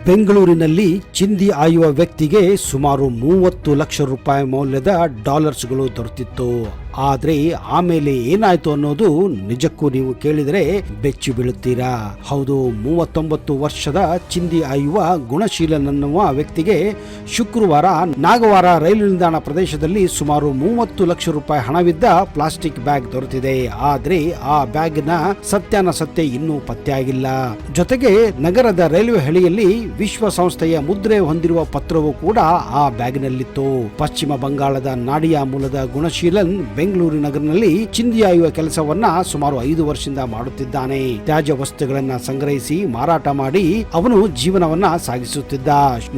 ಬೆಂಗಳೂರಿನಲ್ಲಿ ಚಿಂದಿ ಆಯುವ ವ್ಯಕ್ತಿಗೆ ಸುಮಾರು 30 ಲಕ್ಷ ರೂಪಾಯಿ ಮೌಲ್ಯದ ಡಾಲರ್ಸ್ಗಳು ದೊರೆತಿತ್ತು. ಆದ್ರೆ ಆಮೇಲೆ ಏನಾಯ್ತು ಅನ್ನೋದು ನಿಜಕ್ಕೂ ನೀವು ಕೇಳಿದರೆ ಬೆಚ್ಚಿ ಬೀಳುತ್ತೀರಾ. ಹೌದು, 39 ವರ್ಷದ ಚಿಂದಿ ಆಯುವ ಗುಣಶೀಲನ್ ಅನ್ನುವ ವ್ಯಕ್ತಿಗೆ ಶುಕ್ರವಾರ ನಾಗವಾರ ರೈಲು ನಿಲ್ದಾಣ ಪ್ರದೇಶದಲ್ಲಿ ಸುಮಾರು 30 ಲಕ್ಷ ರೂಪಾಯಿ ಹಣವಿದ್ದ ಪ್ಲಾಸ್ಟಿಕ್ ಬ್ಯಾಗ್ ದೊರೆತಿದೆ. ಆದ್ರೆ ಆ ಬ್ಯಾಗ್ನ ಸತ್ಯಾನಾಸತ್ಯ ಇನ್ನೂ ಪತ್ತೆಯಾಗಿಲ್ಲ. ಜೊತೆಗೆ ನಗರದ ರೈಲ್ವೆ ಹಳಿಯಲ್ಲಿ ವಿಶ್ವಸಂಸ್ಥೆಯ ಮುದ್ರೆ ಹೊಂದಿರುವ ಪತ್ರವೂ ಕೂಡ ಆ ಬ್ಯಾಗ್ನಲ್ಲಿತ್ತು. ಪಶ್ಚಿಮ ಬಂಗಾಳದ ನಾಡಿಯಾ ಮೂಲದ ಗುಣಶೀಲನ್ ಬೆಂಗಳೂರು ನಗರದಲ್ಲಿ ಚಿಂದಿ ಆಯುವ ಕೆಲಸವನ್ನ ಸುಮಾರು 5 ವರ್ಷದಿಂದ ಮಾಡುತ್ತಿದ್ದಾನೆ. ತ್ಯಾಜ್ಯ ವಸ್ತುಗಳನ್ನ ಸಂಗ್ರಹಿಸಿ ಮಾರಾಟ ಮಾಡಿ ಅವನು ಜೀವನವನ್ನ ಸಾಗಿಸುತ್ತಿದ್ದ.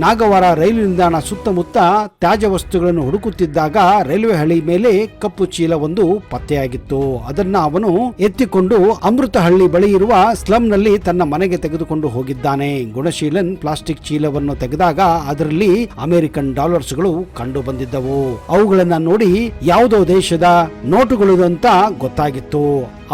ನಾಗವಾರ ರೈಲು ನಿಲ್ದಾಣ ಸುತ್ತಮುತ್ತ ತ್ಯಾಜ್ಯ ವಸ್ತುಗಳನ್ನು ಹುಡುಕುತ್ತಿದ್ದಾಗ ರೈಲ್ವೆ ಹಳಿ ಮೇಲೆ ಕಪ್ಪು ಚೀಲವೊಂದು ಪತ್ತೆಯಾಗಿತ್ತು. ಅದನ್ನ ಅವನು ಎತ್ತಿಕೊಂಡು ಅಮೃತಹಳ್ಳಿ ಬಳಿ ಇರುವ ಸ್ಲಂನಲ್ಲಿ ತನ್ನ ಮನೆಗೆ ತೆಗೆದುಕೊಂಡು ಹೋಗಿದ್ದಾನೆ. ಗುಣಶೀಲನ್ ಪ್ಲಾಸ್ಟಿಕ್ ಚೀಲವನ್ನು ತೆಗೆದಾಗ ಅದರಲ್ಲಿ ಅಮೆರಿಕನ್ ಡಾಲರ್ಸ್ಗಳು ಕಂಡು ಬಂದಿದ್ದವು. ಅವುಗಳನ್ನ ನೋಡಿ ಯಾವುದೋ ದೇಶದ ನೋಟುಗಳು ಅಂತ ಗೊತ್ತಾಗಿತ್ತು.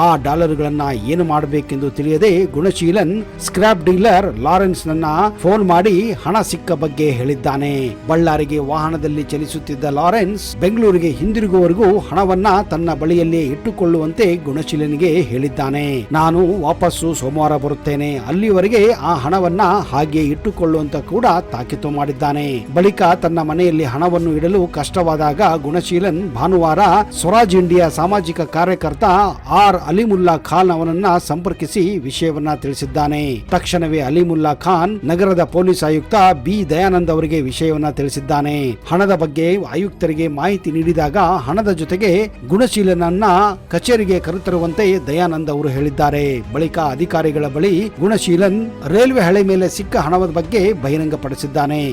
ಆ ಡಾಲರ್ಗಳನ್ನ ಏನು ಮಾಡಬೇಕೆಂದು ತಿಳಿಯದೆ ಗುಣಶೀಲನ್ ಸ್ಕ್ರಾಪ್ ಡೀಲರ್ ಲಾರೆನ್ಸ್ ನನ್ನ ಫೋನ್ ಮಾಡಿ ಹಣ ಸಿಕ್ಕ ಬಗ್ಗೆ ಹೇಳಿದ್ದಾನೆ. ಬಳ್ಳಾರಿಗೆ ವಾಹನದಲ್ಲಿ ಚಲಿಸುತ್ತಿದ್ದ ಲಾರೆನ್ಸ್ ಬೆಂಗಳೂರಿಗೆ ಹಿಂದಿರುಗುವವರೆಗೂ ಹಣವನ್ನ ತನ್ನ ಬಳಿಯಲ್ಲೇ ಇಟ್ಟುಕೊಳ್ಳುವಂತೆ ಗುಣಶೀಲನ್ಗೆ ಹೇಳಿದ್ದಾನೆ. ನಾನು ವಾಪಸ್ಸು ಸೋಮವಾರ ಬರುತ್ತೇನೆ, ಅಲ್ಲಿವರೆಗೆ ಆ ಹಣವನ್ನ ಹಾಗೆ ಇಟ್ಟುಕೊಳ್ಳುವಂತ ಕೂಡ ತಾಕೀತು ಮಾಡಿದ್ದಾನೆ. ಬಳಿಕ ತನ್ನ ಮನೆಯಲ್ಲಿ ಹಣವನ್ನು ಇಡಲು ಕಷ್ಟವಾದಾಗ ಗುಣಶೀಲನ್ ಭಾನುವಾರ ಸ್ವರಾಜ್ ಇಂಡಿಯಾ ಸಾಮಾಜಿಕ ಕಾರ್ಯಕರ್ತ ಆರ್ ಅಲಿಮುಲ್ಲಾ ಖಾನ್ ಅವನನ್ನ ಸಂಪರ್ಕಿಸಿ ವಿಷಯವನ್ನ ತಿಳಿಸಿದ್ದಾನೆ. ತಕ್ಷಣವೇ ಅಲಿಮುಲ್ಲಾ ಖಾನ್ ನಗರದ ಪೊಲೀಸ್ ಆಯುಕ್ತ ಬಿ ದಯಾನಂದ್ ಅವರಿಗೆ ವಿಷಯವನ್ನ ತಿಳಿಸಿದ್ದಾನೆ. ಹಣದ ಬಗ್ಗೆ ಆಯುಕ್ತರಿಗೆ ಮಾಹಿತಿ ನೀಡಿದಾಗ ಹಣದ ಜೊತೆಗೆ ಗುಣಶೀಲನನ್ನ ಕಚೇರಿಗೆ ಕರೆತರುವಂತೆ ದಯಾನಂದ್ ಅವರು ಹೇಳಿದ್ದಾರೆ. ಬಳಿಕ ಅಧಿಕಾರಿಗಳ ಬಳಿ ಗುಣಶೀಲನ್ ರೈಲ್ವೆ ಹಳೆ ಮೇಲೆ ಸಿಕ್ಕ ಹಣದ ಬಗ್ಗೆ ಬಹಿರಂಗಪಡಿಸಿದ್ದಾನೆ.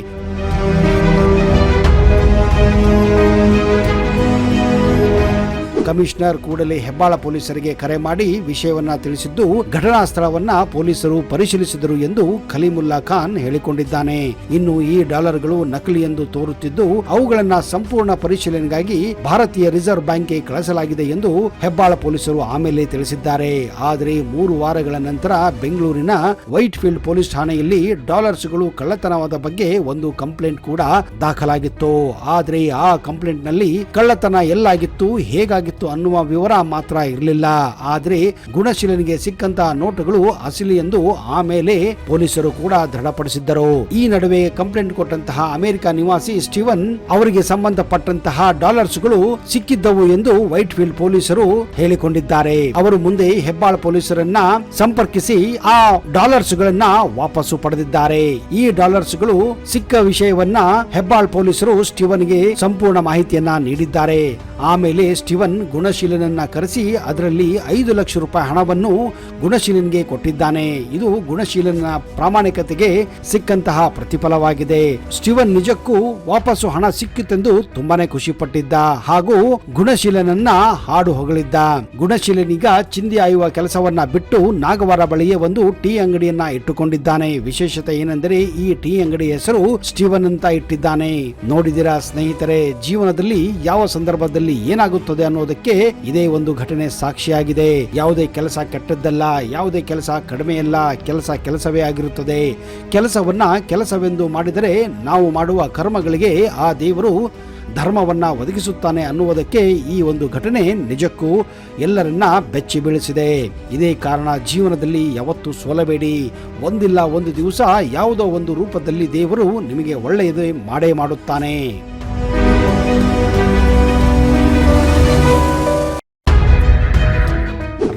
ಕಮಿಷನರ್ ಕೂಡಲೇ ಹೆಬ್ಬಾಳ ಪೊಲೀಸರಿಗೆ ಕರೆ ಮಾಡಿ ವಿಷಯವನ್ನ ತಿಳಿಸಿದ್ದು ಘಟನಾ ಸ್ಥಳವನ್ನ ಪೊಲೀಸರು ಪರಿಶೀಲಿಸಿದರು ಎಂದು ಖಲೀಮುಲ್ಲಾ ಖಾನ್ ಹೇಳಿಕೊಂಡಿದ್ದಾನೆ. ಇನ್ನು ಈ ಡಾಲರ್ಗಳು ನಕಲಿ ಎಂದು ತೋರುತ್ತಿದ್ದು ಅವುಗಳನ್ನ ಸಂಪೂರ್ಣ ಪರಿಶೀಲನೆಗಾಗಿ ಭಾರತೀಯ ರಿಸರ್ವ್ ಬ್ಯಾಂಕ್ಗೆ ಕಳಿಸಲಾಗಿದೆ ಎಂದು ಹೆಬ್ಬಾಳ ಪೊಲೀಸರು ಆಮೇಲೆ ತಿಳಿಸಿದ್ದಾರೆ. ಆದರೆ 3 ವಾರಗಳ ನಂತರ ಬೆಂಗಳೂರಿನ ವೈಟ್ ಫೀಲ್ಡ್ ಪೊಲೀಸ್ ಠಾಣೆಯಲ್ಲಿ ಡಾಲರ್ಸ್ಗಳು ಕಳ್ಳತನವಾದ ಬಗ್ಗೆ ಒಂದು ಕಂಪ್ಲೇಂಟ್ ಕೂಡ ದಾಖಲಾಗಿತ್ತು. ಆದ್ರೆ ಆ ಕಂಪ್ಲೇಂಟ್ ನಲ್ಲಿ ಕಳ್ಳತನ ಎಲ್ಲಾಗಿತ್ತು, ಹೇಗಾಗಿತ್ತು ಅನ್ನುವ ವಿವರ ಮಾತ್ರ ಇರಲಿಲ್ಲ. ಆದ್ರೆ ಗುಣಶೀಲನಿಗೆ ಸಿಕ್ಕಂತಹ ನೋಟುಗಳು ಅಸಲಿ ಎಂದು ಆಮೇಲೆ ಪೊಲೀಸರು ಕೂಡ ದೃಢಪಡಿಸಿದ್ದರು. ಈ ನಡುವೆ ಕಂಪ್ಲೇಂಟ್ ಕೊಟ್ಟಂತಹ ಅಮೆರಿಕ ನಿವಾಸಿ ಸ್ಟೀವನ್ ಅವರಿಗೆ ಸಂಬಂಧಪಟ್ಟಂತಹ ಡಾಲರ್ಸ್ಗಳು ಸಿಕ್ಕಿದ್ದವು ಎಂದು ವೈಟ್ ಫೀಲ್ಡ್ ಪೊಲೀಸರು ಹೇಳಿಕೊಂಡಿದ್ದಾರೆ. ಅವರು ಮುಂದೆ ಹೆಬ್ಬಾಳ ಪೊಲೀಸರನ್ನ ಸಂಪರ್ಕಿಸಿ ಆ ಡಾಲರ್ಸ್ಗಳನ್ನ ವಾಪಸ್ಸು ಪಡೆದಿದ್ದಾರೆ. ಈ ಡಾಲರ್ಸ್ಗಳು ಸಿಕ್ಕ ವಿಷಯವನ್ನ ಹೆಬ್ಬಾಳ್ ಪೊಲೀಸರು ಸ್ಟೀವನ್ಗೆ ಸಂಪೂರ್ಣ ಮಾಹಿತಿಯನ್ನ ನೀಡಿದ್ದಾರೆ. ಆಮೇಲೆ ಸ್ಟೀವನ್ ಗುಣಶೀಲನನ್ನ ಕರೆಸಿ ಅದರಲ್ಲಿ 5 ಲಕ್ಷ ರೂಪಾಯಿ ಹಣವನ್ನು ಗುಣಶೀಲನ್ಗೆ ಕೊಟ್ಟಿದ್ದಾನೆ. ಇದು ಗುಣಶೀಲನ ಪ್ರಾಮಾಣಿಕತೆಗೆ ಸಿಕ್ಕಂತಹ ಪ್ರತಿಫಲವಾಗಿದೆ. ಸ್ಟೀವನ್ ನಿಜಕ್ಕೂ ವಾಪಸ್ಸು ಹಣ ಸಿಕ್ಕಿತೆಂದು ತುಂಬಾನೇ ಖುಷಿ ಪಟ್ಟಿದ್ದ ಹಾಗೂ ಗುಣಶೀಲನನ್ನ ಹಾಡು ಹೊಗಳಿದ್ದ. ಗುಣಶೀಲನೀಗ ಚಿಂದಿ ಆಯುವ ಕೆಲಸವನ್ನ ಬಿಟ್ಟು ನಾಗವಾರ ಬಳಿಯೇ ಒಂದು ಟೀ ಅಂಗಡಿಯನ್ನ ಇಟ್ಟುಕೊಂಡಿದ್ದಾನೆ. ವಿಶೇಷತೆ ಏನೆಂದರೆ ಈ ಟೀ ಅಂಗಡಿ ಹೆಸರು ಸ್ಟೀವನ್ ಅಂತ ಇಟ್ಟಿದ್ದಾನೆ. ನೋಡಿದಿರಾ ಸ್ನೇಹಿತರೆ, ಜೀವನದಲ್ಲಿ ಯಾವ ಸಂದರ್ಭದಲ್ಲಿ ಏನಾಗುತ್ತದೆ ಅನ್ನೋದಕ್ಕೆ ಇದೇ ಒಂದು ಘಟನೆ ಸಾಕ್ಷಿಯಾಗಿದೆ. ಯಾವುದೇ ಕೆಲಸ ಕೆಟ್ಟದ್ದಲ್ಲ, ಯಾವುದೇ ಕೆಲಸ ಕಡಿಮೆಯಲ್ಲ, ಕೆಲಸ ಕೆಲಸವೇ ಆಗಿರುತ್ತದೆ. ಕೆಲಸವನ್ನ ಕೆಲಸವೆಂದು ಮಾಡಿದರೆ ನಾವು ಮಾಡುವ ಕರ್ಮಗಳಿಗೆ ಆ ದೇವರು ಧರ್ಮವನ್ನ ಒದಗಿಸುತ್ತಾನೆ ಅನ್ನುವುದಕ್ಕೆ ಈ ಒಂದು ಘಟನೆ ನಿಜಕ್ಕೂ ಎಲ್ಲರನ್ನ ಬೆಚ್ಚಿ ಬೀಳಿಸಿದೆ. ಇದೇ ಕಾರಣ ಜೀವನದಲ್ಲಿ ಯಾವತ್ತೂ ಸೋಲಬೇಡಿ. ಒಂದಿಲ್ಲ ಒಂದು ದಿವಸ ಯಾವುದೋ ಒಂದು ರೂಪದಲ್ಲಿ ದೇವರು ನಿಮಗೆ ಒಳ್ಳೆಯದು ಮಾಡೇ ಮಾಡುತ್ತಾನೆ.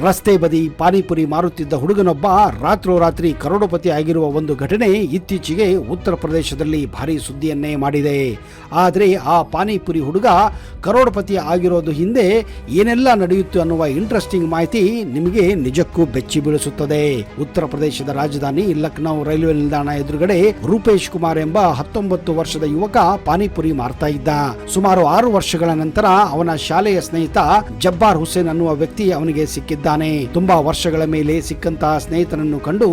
ರಸ್ತೆ ಬದಿ ಪಾನಿಪುರಿ ಮಾರುತ್ತಿದ್ದ ಹುಡುಗನೊಬ್ಬ ರಾತ್ರೋರಾತ್ರಿ ಕರೋಡಪತಿ ಆಗಿರುವ ಒಂದು ಘಟನೆ ಇತ್ತೀಚೆಗೆ ಉತ್ತರ ಪ್ರದೇಶದಲ್ಲಿ ಭಾರಿ ಸುದ್ದಿಯನ್ನೇ ಮಾಡಿದೆ. ಆದರೆ ಆ ಪಾನಿಪುರಿ ಹುಡುಗ ಕರೋಡಪತಿ ಆಗಿರೋದು ಹಿಂದೆ ಏನೆಲ್ಲ ನಡೆಯುತ್ತೆ ಅನ್ನುವ ಇಂಟ್ರೆಸ್ಟಿಂಗ್ ಮಾಹಿತಿ ನಿಮಗೆ ನಿಜಕ್ಕೂ ಬೆಚ್ಚಿ ಬೀಳಿಸುತ್ತದೆ. ಉತ್ತರ ಪ್ರದೇಶದ ರಾಜಧಾನಿ ಲಕ್ನೋ ರೈಲ್ವೆ ನಿಲ್ದಾಣ ಎದುರುಗಡೆ ರೂಪೇಶ್ ಕುಮಾರ್ ಎಂಬ 19 ವರ್ಷದ ಯುವಕ ಪಾನಿಪುರಿ ಮಾರ್ತಾ ಇದ್ದ. ಸುಮಾರು 6 ವರ್ಷಗಳ ನಂತರ ಅವನ ಶಾಲೆಯ ಸ್ನೇಹಿತ ಜಬ್ಬಾರ್ ಹುಸೇನ್ ಅನ್ನುವ ವ್ಯಕ್ತಿ ಅವನಿಗೆ ಸಿಕ್ಕಿದ್ದ. ಮಾಡಿದ್ದಾನೆ. ತುಂಬಾ ವರ್ಷಗಳ ಮೇಲೆ ಸಿಕ್ಕಂತಹ ಸ್ನೇಹಿತನನ್ನು ಕಂಡು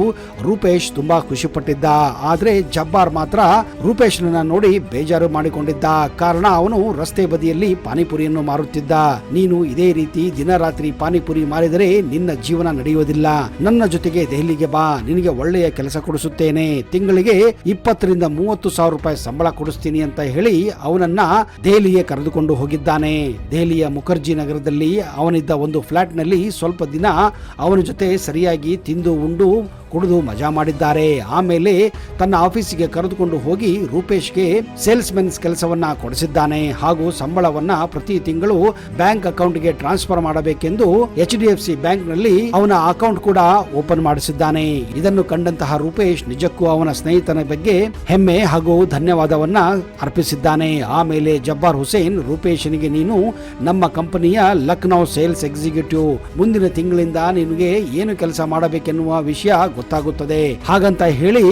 ರೂಪೇಶ್ ತುಂಬಾ ಖುಷಿ ಪಟ್ಟಿದ್ದ. ಆದ್ರೆ ಜಬ್ಬಾರ್ ಮಾತ್ರ ರೂಪೇಶ್ನನ್ನ ನೋಡಿ ಬೇಜಾರು ಮಾಡಿಕೊಂಡಿದ್ದ. ಕಾರಣ ಅವನು ರಸ್ತೆ ಬದಿಯಲ್ಲಿ ಪಾನಿಪುರಿಯನ್ನು ಮಾರುತ್ತಿದ್ದ. ನೀನು ಇದೇ ರೀತಿ ದಿನ ರಾತ್ರಿ ಪಾನಿಪುರಿ ಮಾರಿದರೆ ನಿನ್ನ ಜೀವನ ನಡೆಯುವುದಿಲ್ಲ. ನನ್ನ ಜೊತೆಗೆ ದೆಹಲಿಗೆ ಬಾ, ನಿನಗೆ ಒಳ್ಳೆಯ ಕೆಲಸ ಕೊಡಿಸುತ್ತೇನೆ, ತಿಂಗಳಿಗೆ 20,000 to 30,000 ರೂಪಾಯಿ ಸಂಬಳ ಕೊಡಿಸ್ತೀನಿ ಅಂತ ಹೇಳಿ ಅವನನ್ನ ದೆಹಲಿಗೆ ಕರೆದುಕೊಂಡು ಹೋಗಿದ್ದಾನೆ. ದೆಹಲಿಯ ಮುಖರ್ಜಿ ನಗರದಲ್ಲಿ ಅವನಿದ್ದ ಒಂದು ಫ್ಲಾಟ್ ನಲ್ಲಿ ಸ್ವಲ್ಪ ದಿನ ಅವನ ಜೊತೆ ಸರಿಯಾಗಿ ತಿಂದು ಉಂಡು ಕುಡಿದು ಮಜಾ ಮಾಡಿದ್ದಾರೆ. ಆಮೇಲೆ ತನ್ನ ಆಫೀಸಿಗೆ ಕರೆದುಕೊಂಡು ಹೋಗಿ ರೂಪೇಶ್ಗೆ ಸೇಲ್ಸ್ ಮೆನ್ಸ್ ಕೆಲಸವನ್ನ ಕೊಡಿಸಿದ್ದಾನೆ. ಹಾಗೂ ಸಂಬಳವನ್ನ ಪ್ರತಿ ತಿಂಗಳು ಬ್ಯಾಂಕ್ ಅಕೌಂಟ್ಗೆ ಟ್ರಾನ್ಸ್ಫರ್ ಮಾಡಬೇಕೆಂದು HDFC ಬ್ಯಾಂಕ್ ನಲ್ಲಿ ಅವನ ಅಕೌಂಟ್ ಕೂಡ ಓಪನ್ ಮಾಡಿಸಿದ್ದಾನೆ. ಇದನ್ನು ಕಂಡಂತಹ ರೂಪೇಶ್ ನಿಜಕ್ಕೂ ಅವನ ಸ್ನೇಹಿತನ ಬಗ್ಗೆ ಹೆಮ್ಮೆ ಹಾಗೂ ಧನ್ಯವಾದವನ್ನ ಅರ್ಪಿಸಿದ್ದಾನೆ. ಆಮೇಲೆ ಜಬ್ಬಾರ್ ಹುಸೇನ್ ರೂಪೇಶ್ನಿಗೆ, ನೀನು ನಮ್ಮ ಕಂಪನಿಯ ಲಕ್ನೋ ಸೇಲ್ಸ್ ಎಕ್ಸಿಕ್ಯೂಟಿವ್, ಮುಂದಿನ ತಿಂಗಳಿಂದ ನಿನಗೆ ಏನು ಕೆಲಸ ಮಾಡಬೇಕೆನ್ನುವ ವಿಷಯ ಗೊತ್ತಾಗುತ್ತದೆ ಹಾಗಂತ ಹೇಳಿ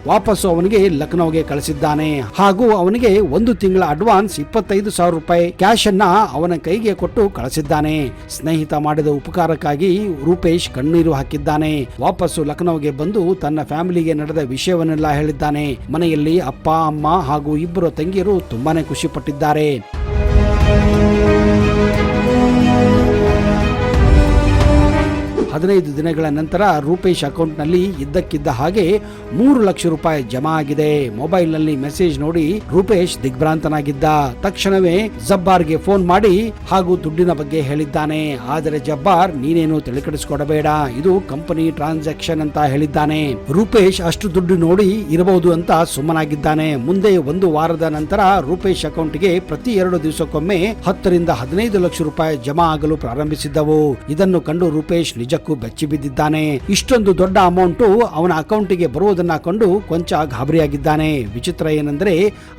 ವಾಪಸ್ಸು ಅವನಿಗೆ ಲಕ್ನೋಗೆ ಕಳಿಸಿದ್ದಾನೆ. ಹಾಗೂ ಅವನಿಗೆ 1 ತಿಂಗಳ ಅಡ್ವಾನ್ಸ್ 25,000 ರೂಪಾಯಿ ಕ್ಯಾಶ್ ಅನ್ನ ಅವನ ಕೈಗೆ ಕೊಟ್ಟು ಕಳಿಸಿದ್ದಾನೆ. ಸ್ನೇಹಿತ ಮಾಡಿದ ಉಪಕಾರಕ್ಕಾಗಿ ರೂಪೇಶ್ ಕಣ್ಣೀರು ಹಾಕಿದ್ದಾನೆ. ವಾಪಸ್ಸು ಲಕ್ನೋಗೆ ಬಂದು ತನ್ನ ಫ್ಯಾಮಿಲಿಗೆ ನಡೆದ ವಿಷಯವನ್ನೆಲ್ಲ ಹೇಳಿದ್ದಾನೆ. ಮನೆಯಲ್ಲಿ ಅಪ್ಪ, ಅಮ್ಮ ಹಾಗೂ 2 ತಂಗಿಯರು ತುಂಬಾನೇ ಖುಷಿ ಪಟ್ಟಿದ್ದಾರೆ. 15 ದಿನಗಳ ನಂತರ ರೂಪೇಶ್ ಅಕೌಂಟ್ ನಲ್ಲಿ ಇದ್ದಕ್ಕಿದ್ದ ಹಾಗೆ 3 ಲಕ್ಷ ರೂಪಾಯಿ ಜಮಾ ಆಗಿದೆ. ಮೊಬೈಲ್ ನಲ್ಲಿ ಮೆಸೇಜ್ ನೋಡಿ ರೂಪೇಶ್ ದಿಗ್ಭ್ರಾಂತನಾಗಿದ್ದ. ತಕ್ಷಣವೇ ಜಬ್ಬಾರ್ಗೆ ಫೋನ್ ಮಾಡಿ ಹಾಗೂ ದುಡ್ಡಿನ ಬಗ್ಗೆ ಹೇಳಿದ್ದಾನೆ. ಆದರೆ ಜಬ್ಬಾರ್, ನೀನೇನು ತಲೆಕೆಡಿಸಿಕೊಡಬೇಡ, ಇದು ಕಂಪನಿ ಟ್ರಾನ್ಸಾಕ್ಷನ್ ಅಂತ ಹೇಳಿದ್ದಾನೆ. ರೂಪೇಶ್ ಅಷ್ಟು ದುಡ್ಡು ನೋಡಿ ಇರಬಹುದು ಅಂತ ಸುಮ್ಮನಾಗಿದ್ದಾನೆ. ಮುಂದೆ 1 ವಾರದ ನಂತರ ರೂಪೇಶ್ ಅಕೌಂಟ್ಗೆ ಪ್ರತಿ 2 ದಿವಸಕ್ಕೊಮ್ಮೆ 10 ರಿಂದ 15 ಲಕ್ಷ ರೂಪಾಯಿ ಜಮಾ ಆಗಲು ಪ್ರಾರಂಭಿಸಿದ್ದವು. ಇದನ್ನು ಕಂಡು ರೂಪೇಶ್ ನಿಜಕ್ಕೂ ಬೆಚ್ಚಿ ಬಿದ್ದಿದ್ದಾನೆ. ಇಷ್ಟೊಂದು ದೊಡ್ಡ ಅಮೌಂಟ್ ಅವನ ಅಕೌಂಟಿಗೆ ಬರುವುದನ್ನ ಕಂಡು ಕೊಂಚ ಗಾಬರಿಯಾಗಿದ್ದಾನೆ. ವಿಚಿತ್ರ ಏನಂದ್ರೆ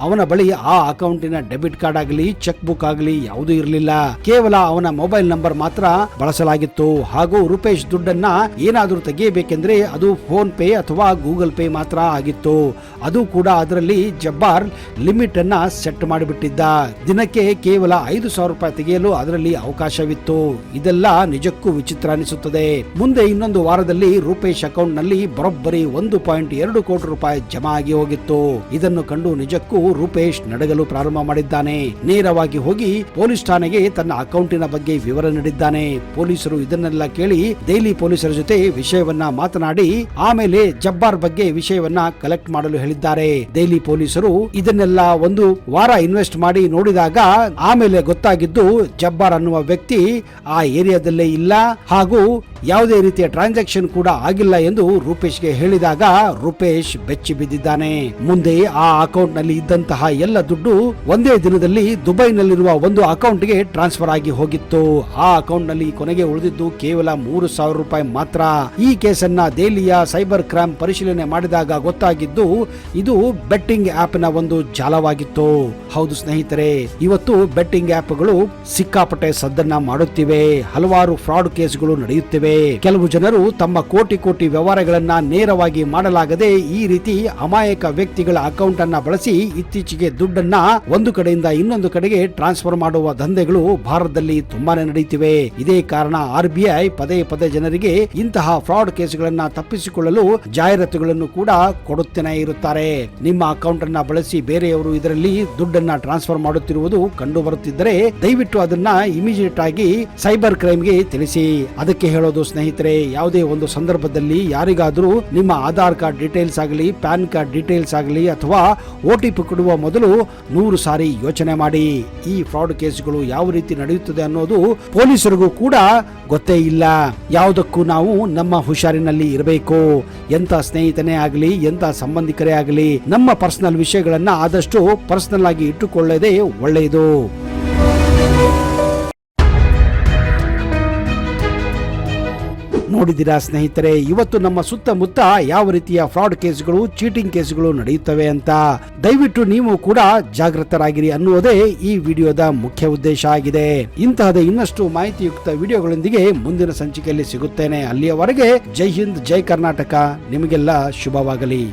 ಅವನ ಬಳಿ ಆ ಅಕೌಂಟಿನ ಡೆಬಿಟ್ ಕಾರ್ಡ್ ಆಗಲಿ ಚೆಕ್ ಬುಕ್ ಆಗಲಿ ಯಾವುದೂ ಇರಲಿಲ್ಲ. ಕೇವಲ ಅವನ ಮೊಬೈಲ್ ನಂಬರ್ ಮಾತ್ರ ಬಳಸಲಾಗಿತ್ತು. ಹಾಗೂ ರೂಪೇಶ್ ದುಡ್ಡನ್ನ ಏನಾದ್ರೂ ತೆಗೆಯಬೇಕೆಂದ್ರೆ ಅದು ಫೋನ್ ಪೇ ಅಥವಾ ಗೂಗಲ್ ಪೇ ಮಾತ್ರ ಆಗಿತ್ತು. ಅದು ಕೂಡ ಅದರಲ್ಲಿ ಜಬ್ಬಾರ್ ಲಿಮಿಟ್ ಅನ್ನ ಸೆಟ್ ಮಾಡಿಬಿಟ್ಟಿದ್ದ. ದಿನಕ್ಕೆ ಕೇವಲ 5,000 ರೂಪಾಯಿ ತೆಗೆಯಲು ಅದರಲ್ಲಿ ಅವಕಾಶವಿತ್ತು. ಇದೆಲ್ಲ ನಿಜಕ್ಕೂ ವಿಚಿತ್ರ ಅನಿಸುತ್ತದೆ. ಮುಂದೆ ಇನ್ನೊಂದು ವಾರದಲ್ಲಿ ರೂಪೇಶ್ ಅಕೌಂಟ್ ನಲ್ಲಿ ಬರೋಬ್ಬರಿ 1.2 ಕೋಟಿ ರೂಪಾಯಿ ಜಮಾ ಆಗಿ ಹೋಗಿತ್ತು. ಇದನ್ನು ಕಂಡು ನಿಜಕ್ಕೂ ರೂಪೇಶ್ ನಡಗಲು ಪ್ರಾರಂಭ ಮಾಡಿದ್ದಾನೆ. ನೇರವಾಗಿ ಹೋಗಿ ಪೊಲೀಸ್ ಠಾಣೆಗೆ ತನ್ನ ಅಕೌಂಟಿನ ಬಗ್ಗೆ ವಿವರ ನೀಡಿದ್ದಾನೆ. ಪೊಲೀಸರು ಇದನ್ನೆಲ್ಲ ಕೇಳಿ ದೆಹಲಿ ಪೊಲೀಸರ ಜೊತೆ ವಿಷಯವನ್ನ ಮಾತನಾಡಿ ಆಮೇಲೆ ಜಬ್ಬಾರ್ ಬಗ್ಗೆ ವಿಷಯವನ್ನ ಕಲೆಕ್ಟ್ ಮಾಡಲು ಹೇಳಿದ್ದಾರೆ. ದೆಹಲಿ ಪೊಲೀಸರು ಇದನ್ನೆಲ್ಲ 1 ವಾರ ಇನ್ವೆಸ್ಟ್ ಮಾಡಿ ನೋಡಿದಾಗ ಆಮೇಲೆ ಗೊತ್ತಾಗಿದ್ದು ಜಬ್ಬಾರ್ ಅನ್ನುವ ವ್ಯಕ್ತಿ ಆ ಏರಿಯಾದಲ್ಲೇ ಇಲ್ಲ ಹಾಗೂ ಯಾವುದೇ ರೀತಿಯ ಟ್ರಾನ್ಸಾಕ್ಷನ್ ಕೂಡ ಆಗಿಲ್ಲ ಎಂದು ರೂಪೇಶ್ಗೆ ಹೇಳಿದಾಗ ರೂಪೇಶ್ ಬೆಚ್ಚಿ ಬಿದ್ದಿದ್ದಾನೆ. ಮುಂದೆ ಆ ಅಕೌಂಟ್ ನಲ್ಲಿ ಇದ್ದಂತಹ ಎಲ್ಲ ದುಡ್ಡು ಒಂದೇ ದಿನದಲ್ಲಿ ದುಬೈನಲ್ಲಿರುವ ಒಂದು ಅಕೌಂಟ್ಗೆ ಟ್ರಾನ್ಸ್ಫರ್ ಆಗಿ ಹೋಗಿತ್ತು. ಆ ಅಕೌಂಟ್ ನಲ್ಲಿ ಕೊನೆಗೆ ಉಳಿದಿದ್ದು ಕೇವಲ 3,000 ರೂಪಾಯಿ ಮಾತ್ರ. ಈ ಕೇಸನ್ನ ದೆಹಲಿಯ ಸೈಬರ್ ಕ್ರೈಮ್ ಪರಿಶೀಲನೆ ಮಾಡಿದಾಗ ಗೊತ್ತಾಗಿದ್ದು ಇದು ಬೆಟ್ಟಿಂಗ್ ಆಪ್ ನ ಒಂದು ಜಾಲವಾಗಿತ್ತು. ಹೌದು ಸ್ನೇಹಿತರೆ, ಇವತ್ತು ಬೆಟ್ಟಿಂಗ್ ಆಪ್ಗಳು ಸಿಕ್ಕಾಪಟ್ಟೆ ಸದ್ದನ್ನ ಮಾಡುತ್ತಿವೆ. ಹಲವಾರು ಫ್ರಾಡ್ ಕೇಸ್ಗಳು ನಡೆಯುತ್ತಿವೆ. ಕೆಲವು ಜನರು ತಮ್ಮ ಕೋಟಿ ವ್ಯವಹಾರಗಳನ್ನ ನೇರವಾಗಿ ಮಾಡಲಾಗದೆ ಈ ರೀತಿ ಅಮಾಯಕ ವ್ಯಕ್ತಿಗಳ ಅಕೌಂಟ್ ಅನ್ನ ಬಳಸಿ ಇತ್ತೀಚೆಗೆ ದುಡ್ಡನ್ನ ಒಂದು ಕಡೆಯಿಂದ ಇನ್ನೊಂದು ಕಡೆಗೆ ಟ್ರಾನ್ಸ್ಫರ್ ಮಾಡುವ ದಂಧೆಗಳು ಭಾರತದಲ್ಲಿ ತುಂಬಾನೇ ನಡೆಯುತ್ತಿವೆ. ಇದೇ ಕಾರಣ RBI ಪದೇ ಜನರಿಗೆ ಇಂತಹ ಫ್ರಾಡ್ ಕೇಸ್ಗಳನ್ನ ತಪ್ಪಿಸಿಕೊಳ್ಳಲು ಜಾಹೀರಾತುಗಳನ್ನು ಕೂಡ ಕೊಡುತ್ತೇನೆ ಇರುತ್ತಾರೆ. ನಿಮ್ಮ ಅಕೌಂಟ್ ಅನ್ನ ಬಳಸಿ ಬೇರೆಯವರು ಇದರಲ್ಲಿ ದುಡ್ಡನ್ನ ಟ್ರಾನ್ಸ್ಫರ್ ಮಾಡುತ್ತಿರುವುದು ಕಂಡು ಬರುತ್ತಿದ್ದರೆ ದಯವಿಟ್ಟು ಅದನ್ನ ಇಮಿಡಿಯೇಟ್ ಆಗಿ ಸೈಬರ್ ಕ್ರೈಮ್ಗೆ ತಿಳಿಸಿ. ಅದಕ್ಕೆ ಹೇಳೋದು ಸ್ನೇಹಿತರೆ, ಯಾವುದೇ ಒಂದು ಸಂದರ್ಭದಲ್ಲಿ ಯಾರಿಗಾದ್ರೂ ನಿಮ್ಮ ಆಧಾರ್ ಕಾರ್ಡ್ ಡೀಟೇಲ್ಸ್ ಆಗಲಿ, ಪ್ಯಾನ್ ಕಾರ್ಡ್ ಡೀಟೇಲ್ಸ್ ಆಗಲಿ ಅಥವಾ OTP ಕೊಡುವ ಮೊದಲು 100 ಸಾರಿ ಯೋಚನೆ ಮಾಡಿ. ಈ ಫ್ರಾಡ್ ಕೇಸ್ಗಳು ಯಾವ ರೀತಿ ನಡೆಯುತ್ತದೆ ಅನ್ನೋದು ಪೊಲೀಸರಿಗೂ ಕೂಡ ಗೊತ್ತೇ ಇಲ್ಲ. ಯಾವುದಕ್ಕೂ ನಾವು ನಮ್ಮ ಹುಷಾರಿನಲ್ಲಿ ಇರಬೇಕು. ಎಂತ ಸ್ನೇಹಿತನೇ ಆಗಲಿ, ಎಂತ ಸಂಬಂಧಿಕರೇ ಆಗಲಿ, ನಮ್ಮ ಪರ್ಸನಲ್ ವಿಷಯಗಳನ್ನ ಆದಷ್ಟು ಪರ್ಸನಲ್ ಆಗಿ ಇಟ್ಟುಕೊಳ್ಳೋದೇ ಒಳ್ಳೆಯದು. ನೋಡಿದಿರಾ ಸ್ನೇಹಿತರೆ, ಇವತ್ತು ನಮ್ಮ ಸುತ್ತಮುತ್ತ ಯಾವ ರೀತಿಯ ಫ್ರಾಡ್ ಕೇಸ್ಗಳು, ಚೀಟಿಂಗ್ ಕೇಸ್ಗಳು ನಡೆಯುತ್ತವೆ ಅಂತ. ದಯವಿಟ್ಟು ನೀವು ಕೂಡ ಜಾಗೃತರಾಗಿರಿ ಅನ್ನುವುದೇ ಈ ವಿಡಿಯೋದ ಮುಖ್ಯ ಉದ್ದೇಶ ಆಗಿದೆ. ಇಂತಹದೇ ಇನ್ನಷ್ಟು ಮಾಹಿತಿಯುಕ್ತ ವಿಡಿಯೋಗಳೊಂದಿಗೆ ಮುಂದಿನ ಸಂಚಿಕೆಯಲ್ಲಿ ಸಿಗುತ್ತೇನೆ. ಅಲ್ಲಿಯವರೆಗೆ ಜೈ ಹಿಂದ್, ಜೈ ಕರ್ನಾಟಕ. ನಿಮಗೆಲ್ಲ ಶುಭವಾಗಲಿ.